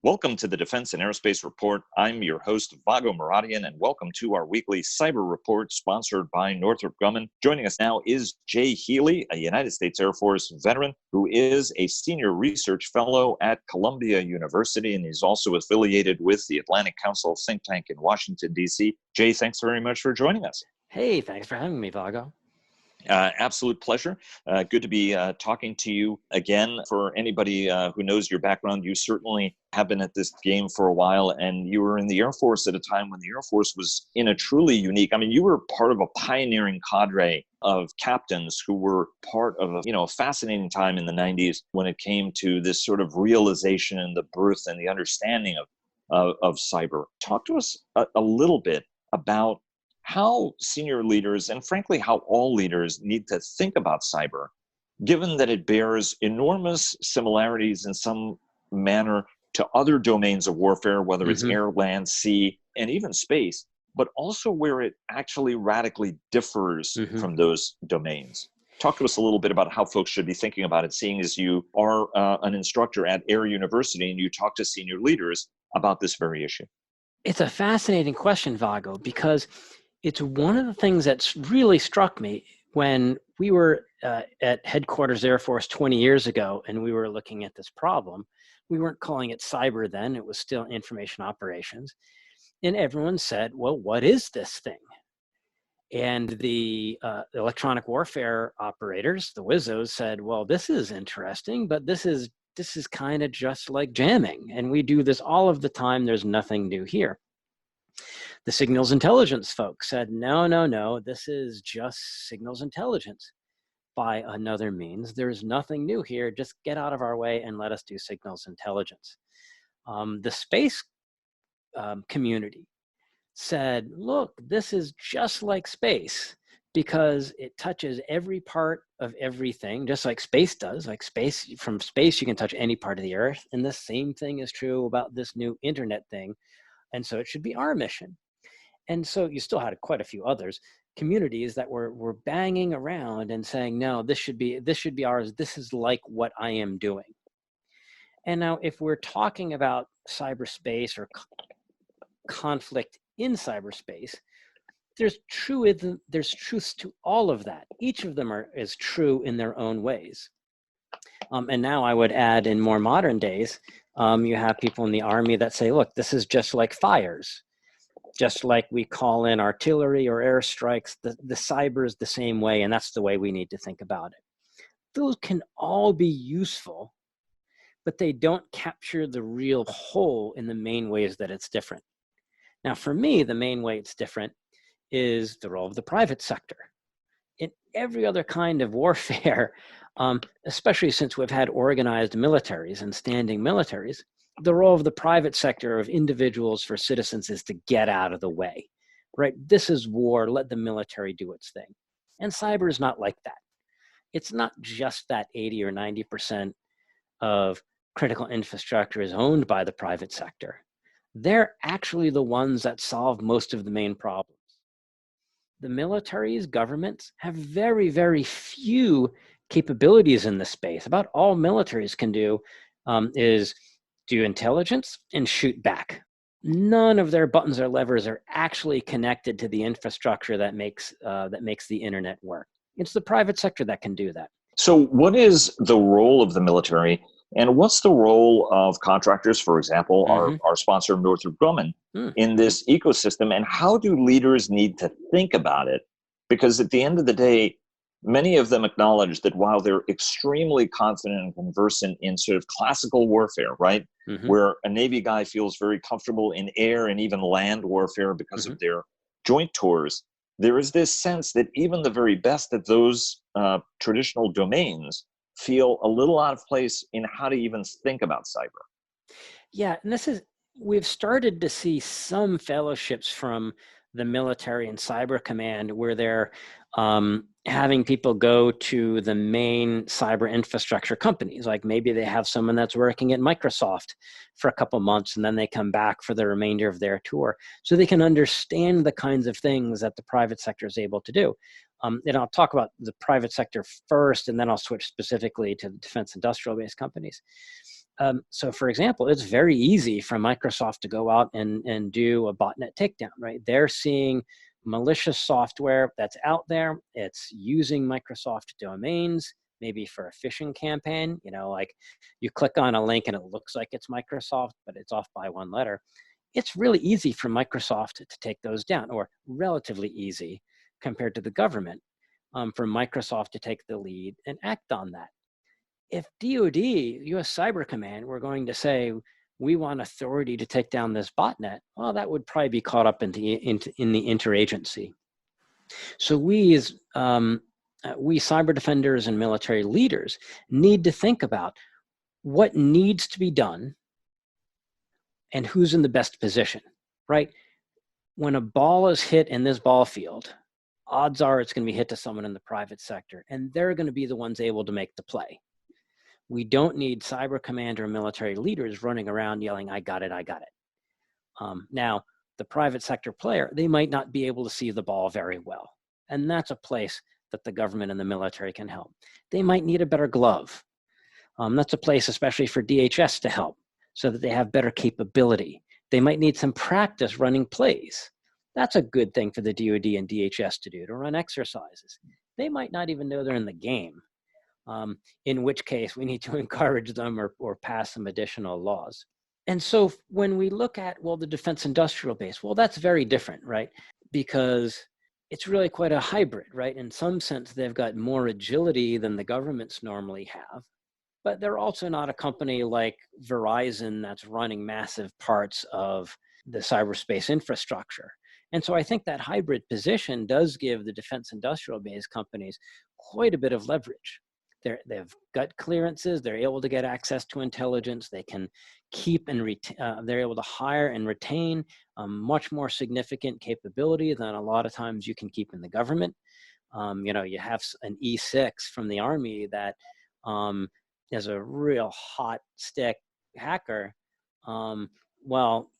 Welcome to the Defense and Aerospace Report. I'm your host, Vago Muradian, and welcome to our weekly cyber report sponsored by Northrop Grumman. Joining us now is Jay Healy, a United States Air Force veteran who is a senior research fellow at Columbia University, and he's also affiliated with the Atlantic Council think tank in Washington, D.C. Jay, thanks very much for joining us. Hey, thanks for having me, Vago. Absolute pleasure. Good to be talking to you again. For anybody who knows your background, you certainly have been at this game for a while, and you were in the Air Force at a time when the Air Force was in a truly unique, you were part of a pioneering cadre of captains who were part of a fascinating time in the 90s when it came to this sort of realization and the birth and the understanding of cyber. Talk to us a little bit about how senior leaders, and frankly, how all leaders need to think about cyber, given that it bears enormous similarities in some manner to other domains of warfare, whether it's air, land, sea, and even space, but also where it actually radically differs from those domains. Talk to us a little bit about how folks should be thinking about it, seeing as you are an instructor at Air University and you talk to senior leaders about this very issue. It's a fascinating question, Vago, because it's one of the things that's really struck me when we were at Headquarters Air Force 20 years ago and we were looking at this problem. We weren't calling it cyber then, it was still information operations. And everyone said, well, what is this thing? And the electronic warfare operators, the WISOs, said, well, this is interesting, but this is kind of just like jamming. And we do this all of the time. There's nothing new here. The signals intelligence folks said, no, this is just signals intelligence by another means. There's nothing new here. Just get out of our way and let us do signals intelligence. The space community said, look, this is just like space because it touches every part of everything, just like space does. Like space, from space, you can touch any part of the earth. And the same thing is true about this new internet thing. And so it should be our mission. And so you still had quite a few others, communities that were banging around and saying, no, this should be ours. This is like what I am doing. And now if we're talking about cyberspace or conflict in cyberspace, there's truths to all of that. Each of them is true in their own ways. And now I would add, in more modern days, you have people in the Army that say, look, this is just like fires. Just like we call in artillery or airstrikes, the cyber is the same way, and that's the way we need to think about it. Those can all be useful, but they don't capture the real whole in the main ways that it's different. Now, for me, the main way it's different is the role of the private sector. In every other kind of warfare, especially since we've had organized militaries and standing militaries, the role of the private sector, of individuals for citizens, is to get out of the way, right? This is war, let the military do its thing. And cyber is not like that. It's not just that 80 or 90% of critical infrastructure is owned by the private sector. They're actually the ones that solve most of the main problems. The militaries, governments have very, very few capabilities in this space. About all militaries can do is do intelligence and shoot back. None of their buttons or levers are actually connected to the infrastructure that makes the internet work. It's the private sector that can do that. So what is the role of the military, and what's the role of contractors, for example, our sponsor Northrop Grumman, in this ecosystem, and how do leaders need to think about it? Because at the end of the day, many of them acknowledge that while they're extremely confident and conversant in sort of classical warfare, right, where a Navy guy feels very comfortable in air and even land warfare because of their joint tours, there is this sense that even the very best at those traditional domains feel a little out of place in how to even think about cyber. Yeah, and we've started to see some fellowships from the military and cyber command where they're having people go to the main cyber infrastructure companies. Like maybe they have someone that's working at Microsoft for a couple months and then they come back for the remainder of their tour so they can understand the kinds of things that the private sector is able to do. And I'll talk about the private sector first, and then I'll switch specifically to the defense industrial based companies. So for example, it's very easy for Microsoft to go out and do a botnet takedown, right? They're seeing malicious software that's out there. It's using Microsoft domains, maybe for a phishing campaign, like you click on a link and it looks like it's Microsoft, but it's off by one letter. It's really easy for Microsoft to take those down, or relatively easy compared to the government, for Microsoft to take the lead and act on that. If DoD, U.S. Cyber Command, were going to say, we want authority to take down this botnet, well, that would probably be caught up in the interagency. So we cyber defenders and military leaders need to think about what needs to be done and who's in the best position, right? When a ball is hit in this ball field, odds are it's going to be hit to someone in the private sector, and they're going to be the ones able to make the play. We don't need cyber command or military leaders running around yelling, I got it, I got it. Now, the private sector player, they might not be able to see the ball very well. And that's a place that the government and the military can help. They might need a better glove. That's a place, especially for DHS, to help so that they have better capability. They might need some practice running plays. That's a good thing for the DoD and DHS to do, to run exercises. They might not even know they're in the game. In which case we need to encourage them or pass some additional laws. And so when we look at, well, the defense industrial base, well, that's very different, right? Because it's really quite a hybrid, right? In some sense, they've got more agility than the governments normally have, but they're also not a company like Verizon that's running massive parts of the cyberspace infrastructure. And so I think that hybrid position does give the defense industrial base companies quite a bit of leverage. They've got clearances, they're able to get access to intelligence, they can keep and they're able to hire and retain much more significant capability than a lot of times you can keep in the government. You have an E6 from the Army that is a real hot stick hacker. Well,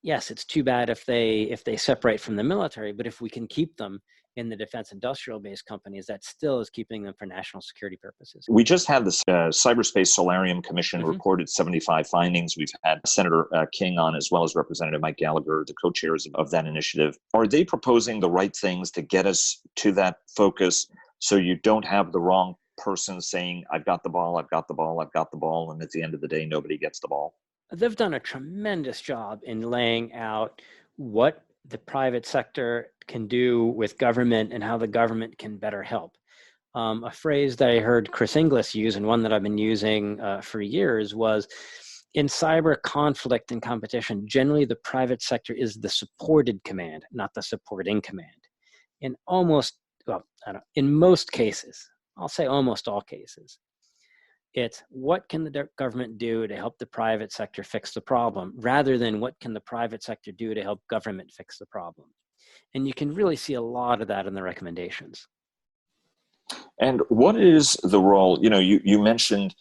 yes, it's too bad if they separate from the military, but if we can keep them in the defense industrial base companies, that still is keeping them for national security purposes. We just had the Cyberspace Solarium Commission reported 75 findings. We've had Senator King on, as well as Representative Mike Gallagher, the co-chairs of that initiative. Are they proposing the right things to get us to that focus so you don't have the wrong person saying, I've got the ball, I've got the ball, I've got the ball, and at the end of the day, nobody gets the ball? They've done a tremendous job in laying out what the private sector can do with government and how the government can better help. A phrase that I heard Chris Inglis use, and one that I've been using for years, was in cyber conflict and competition, generally the private sector is the supported command, not the supporting command. In most cases, I'll say almost all cases, it's what can the government do to help the private sector fix the problem, rather than what can the private sector do to help government fix the problem. And you can really see a lot of that in the recommendations. And what is the role, you mentioned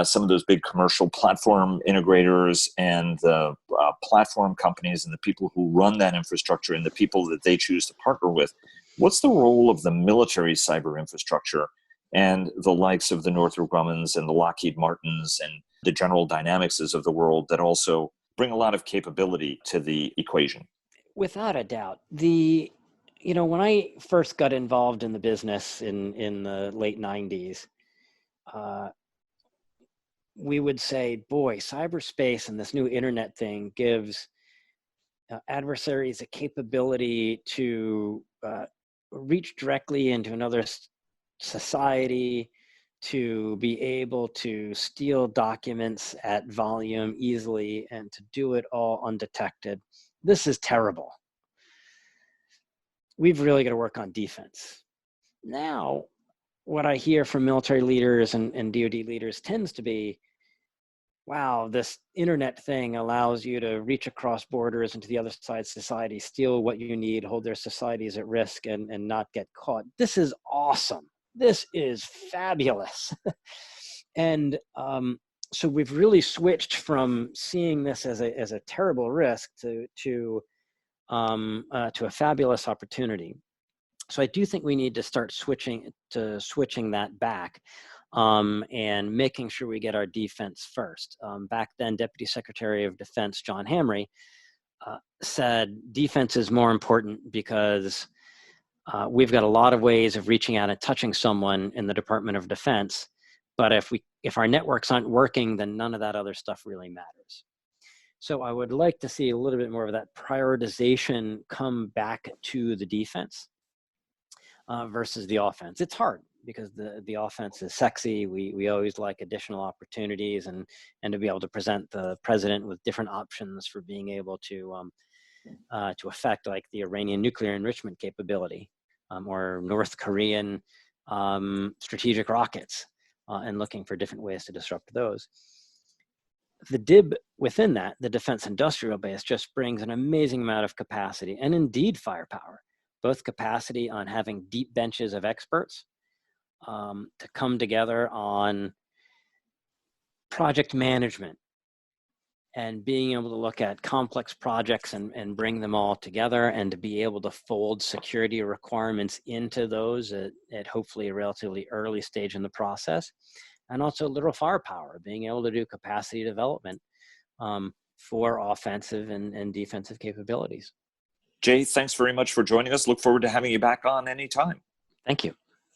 some of those big commercial platform integrators and the platform companies and the people who run that infrastructure and the people that they choose to partner with. What's the role of the military cyber infrastructure and the likes of the Northrop Grummans and the Lockheed Martins and the General Dynamicses of the world that also bring a lot of capability to the equation? Without a doubt. When I first got involved in the business in the late 90s, we would say, boy, cyberspace and this new internet thing gives adversaries a capability to reach directly into another society, to be able to steal documents at volume easily and to do it all undetected. This is terrible. We've really got to work on defense. Now, what I hear from military leaders and DoD leaders tends to be, wow, this internet thing allows you to reach across borders into the other side's society, steal what you need, hold their societies at risk, and not get caught. This is awesome. This is fabulous. And so we've really switched from seeing this as a terrible risk to a fabulous opportunity. So I do think we need to start switching that back. and making sure we get our defense first. Back then, Deputy Secretary of Defense John Hamre said defense is more important because we've got a lot of ways of reaching out and touching someone in the Department of Defense, but if our networks aren't working, then none of that other stuff really matters. So I would like to see a little bit more of that prioritization come back to the defense versus the offense. It's hard because the offense is sexy. We always like additional opportunities and to be able to present the president with different options for being able to affect, like the Iranian nuclear enrichment capability or North Korean strategic rockets and looking for different ways to disrupt those. The DIB within that, the defense industrial base, just brings an amazing amount of capacity and indeed firepower, both capacity on having deep benches of experts to come together on project management and being able to look at complex projects and bring them all together, and to be able to fold security requirements into those at hopefully a relatively early stage in the process. And also literal firepower, being able to do capacity development for offensive and defensive capabilities. Jay, thanks very much for joining us. Look forward to having you back on anytime. Thank you.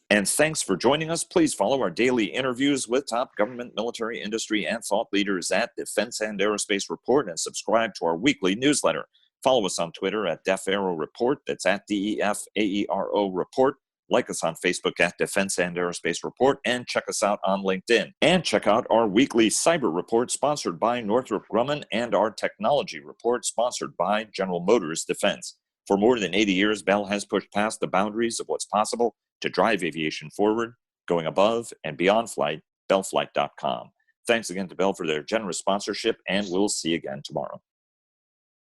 And thanks for joining us. Please follow our daily interviews with top government, military, industry, and thought leaders at Defense and Aerospace Report, and subscribe to our weekly newsletter. Follow us on Twitter at DefAero Report. That's at DEFAERO Report. Like us on Facebook at Defense and Aerospace Report, and check us out on LinkedIn. And check out our weekly cyber report sponsored by Northrop Grumman, and our technology report sponsored by General Motors Defense. For more than 80 years, Bell has pushed past the boundaries of what's possible to drive aviation forward, going above and beyond flight, bellflight.com. Thanks again to Bell for their generous sponsorship, and we'll see you again tomorrow.